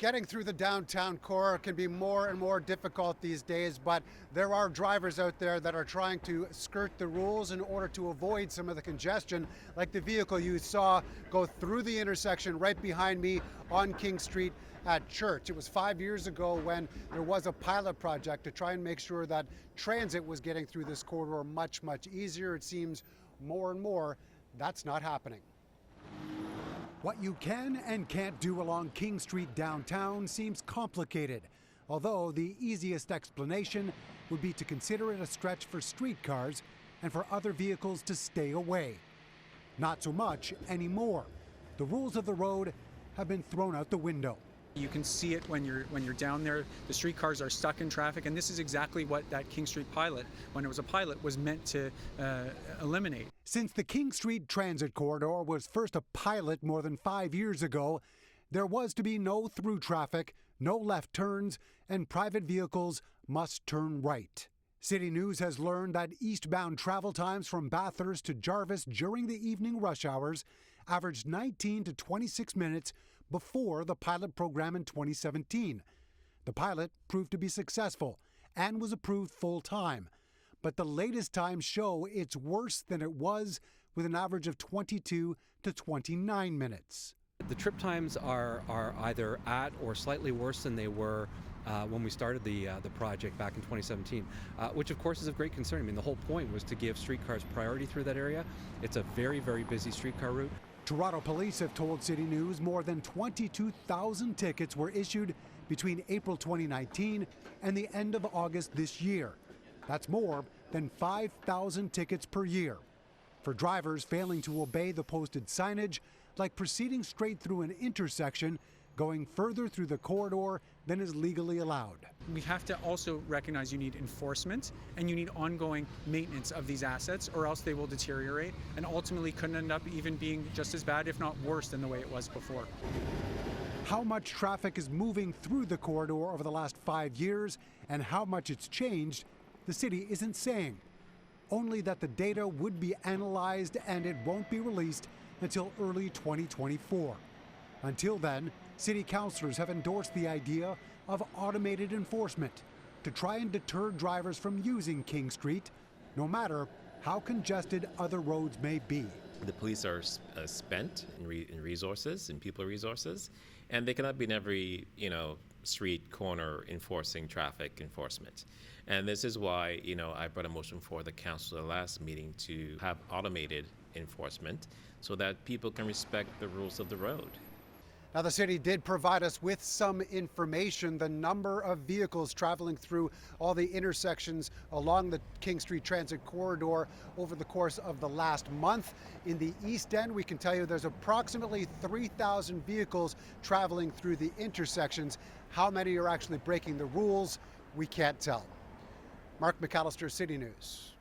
Getting through the downtown core can be more and more difficult these days, but there are drivers out there that are trying to skirt the rules in order to avoid some of the congestion, like the vehicle you saw go through the intersection right behind me on King Street at Church. It was 5 years ago when there was a pilot project to try and make sure that transit was getting through this corridor much easier. It seems more and more that's not happening. What you can and can't do along King Street downtown seems complicated, although the easiest explanation would be to consider it a stretch for streetcars and for other vehicles to stay away. Not so much anymore. The rules of the road have been thrown out the window. You can see it when you're down there. The streetcars are stuck in traffic, and this is exactly what that King Street pilot, when it was a pilot, was meant to eliminate. Since the King Street Transit Corridor was first a pilot more than 5 years ago, there was to be no through traffic, no left turns, and private vehicles must turn right. CityNews has learned that eastbound travel times from Bathurst to Jarvis during the evening rush hours averaged 19 to 26 minutes before the pilot program in 2017. The pilot proved to be successful and was approved full-time, but the latest times show it's worse than it was, with an average of 22 to 29 minutes. The trip times are either at or slightly worse than they were when we started the project back in 2017, which of course is of great concern. I mean, the whole point was to give streetcars priority through that area. It's a very busy streetcar route. Toronto police have told CityNews more than 22,000 tickets were issued between April 2019 and the end of August this year. That's more than 5,000 tickets per year for drivers failing to obey the posted signage, like proceeding straight through an intersection, going further through the corridor than is legally allowed. We have to also recognize you need enforcement and you need ongoing maintenance of these assets, or else they will deteriorate and ultimately could end up even being just as bad, if not worse, than the way it was before. How much traffic is moving through the corridor over the last 5 years and how much it's changed, the city isn't saying. Only that the data would be analyzed and it won't be released until early 2024. Until then, city councillors have endorsed the idea of automated enforcement to try and deter drivers from using King Street, no matter how congested other roads may be. The police are spent in resources, in people resources, and they cannot be in every street corner enforcing traffic enforcement. And this is why I brought a motion for the council at the last meeting to have automated enforcement so that people can respect the rules of the road. Now, the city did provide us with some information. The number of vehicles traveling through all the intersections along the King Street Transit Corridor over the course of the last month. In the East End, we can tell you there's approximately 3,000 vehicles traveling through the intersections. How many are actually breaking the rules, we can't tell. Mark McAllister, City News.